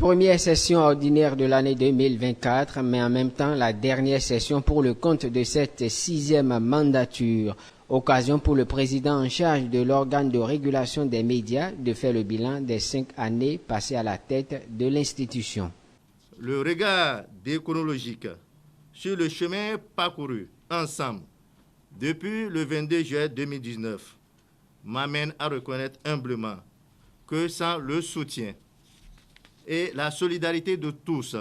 première session ordinaire de l'année 2024, mais en même temps la dernière session pour le compte de cette 6e mandature. Occasion pour le président en charge de l'organe de régulation des médias de faire le bilan des 5 années passées à la tête de l'institution. Le regard déchronologique sur le chemin parcouru ensemble depuis le 22 juillet 2019 m'amène à reconnaître humblement que sans le soutien et la solidarité de tous,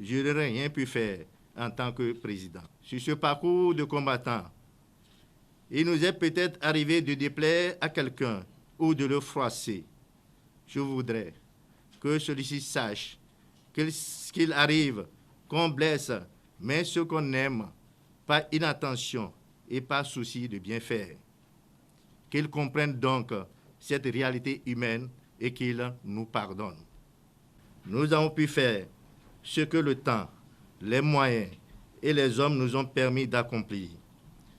je n'aurais rien pu faire en tant que président. Sur ce parcours de combattant, il nous est peut-être arrivé de déplaire à quelqu'un ou de le froisser. Je voudrais que celui-ci sache qu'il arrive, qu'on blesse, mais ce qu'on aime, par inattention et par souci de bien faire. Qu'il comprenne donc cette réalité humaine et qu'il nous pardonne. Nous avons pu faire ce que le temps, les moyens et les hommes nous ont permis d'accomplir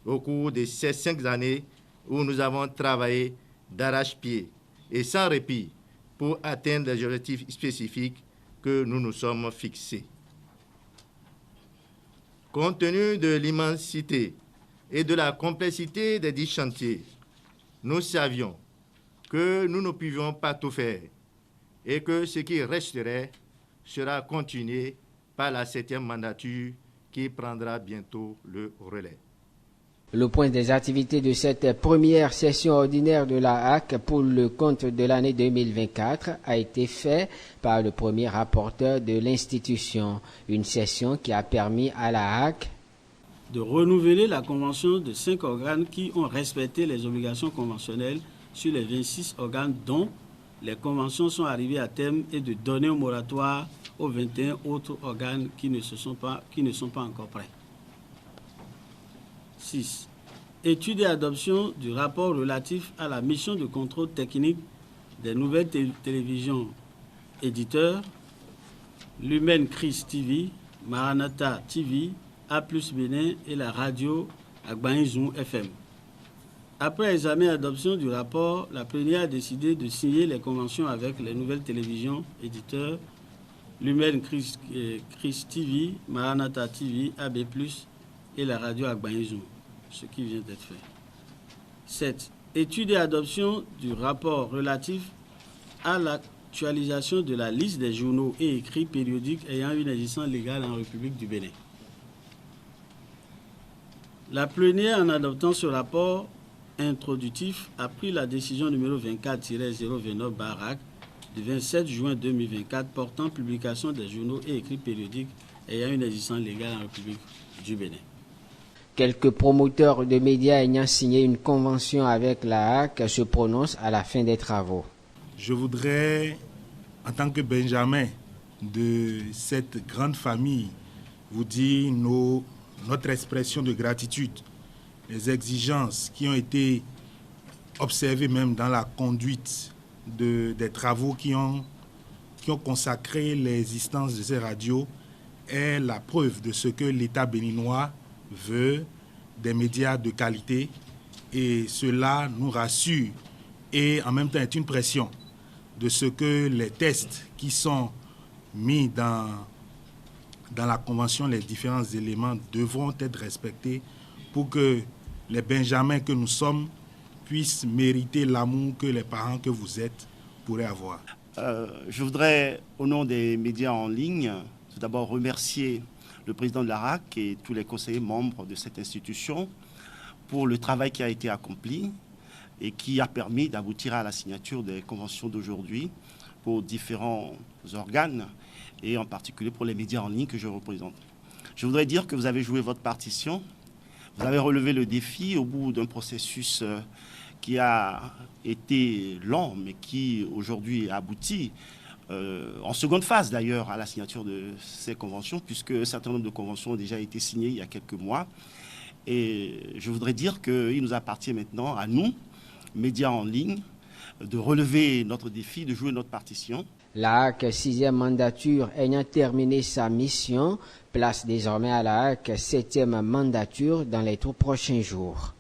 au cours de ces 5 années où nous avons travaillé d'arrache-pied et sans répit pour atteindre les objectifs spécifiques que nous nous sommes fixés. Compte tenu de l'immensité et de la complexité des 10 chantiers, nous savions que nous ne pouvions pas tout faire et que ce qui resterait sera continué par la 7e mandature qui prendra bientôt le relais. Le point des activités de cette première session ordinaire de la HAC pour le compte de l'année 2024 a été fait par le premier rapporteur de l'institution. Une session qui a permis à la HAC de renouveler la convention de 5 organes qui ont respecté les obligations conventionnelles sur les 26 organes dont les conventions sont arrivées à terme et de donner un moratoire aux 21 autres organes qui ne sont pas encore prêts. 6. Étude et adoption du rapport relatif à la mission de contrôle technique des nouvelles télévisions éditeurs, Lumen Chris TV, Maranatha TV, A+ Bénin et la radio Agbaïzoum FM. Après examen et adoption du rapport, la plénière a décidé de signer les conventions avec les nouvelles télévisions éditeurs, Lumen Chris TV, Maranatha TV, AB+, et la radio Agbaïzoum, ce qui vient d'être fait. 7. Étude et adoption du rapport relatif à l'actualisation de la liste des journaux et écrits périodiques ayant une existence légale en République du Bénin. La plénière, en adoptant ce rapport introductif, a pris la décision numéro 24-029-BARAC du 27 juin 2024 portant publication des journaux et écrits périodiques ayant une existence légale en République du Bénin. Quelques promoteurs de médias ayant signé une convention avec la HAC se prononcent à la fin des travaux. Je voudrais, en tant que Benjamin de cette grande famille, vous dire notre expression de gratitude, les exigences qui ont été observées même dans la conduite des travaux qui ont consacré l'existence de ces radios est la preuve de ce que l'État béninois veut, des médias de qualité, et cela nous rassure et en même temps est une pression de ce que les tests qui sont mis dans la convention, les différents éléments devront être respectés pour que les Benjamins que nous sommes puissent mériter l'amour que les parents que vous êtes pourraient avoir. Je voudrais, au nom des médias en ligne, tout d'abord remercier le président de la HAC et tous les conseillers membres de cette institution pour le travail qui a été accompli et qui a permis d'aboutir à la signature des conventions d'aujourd'hui pour différents organes et en particulier pour les médias en ligne que je représente. Je voudrais dire que vous avez joué votre partition, vous avez relevé le défi au bout d'un processus qui a été lent mais qui aujourd'hui aboutit en seconde phase d'ailleurs à la signature de ces conventions, puisque un certain nombre de conventions ont déjà été signées il y a quelques mois. Et je voudrais dire qu'il nous appartient maintenant à nous, médias en ligne, de relever notre défi, de jouer notre partition. La HAC 6e mandature ayant terminé sa mission, place désormais à la HAC 7e mandature dans les tout prochains jours.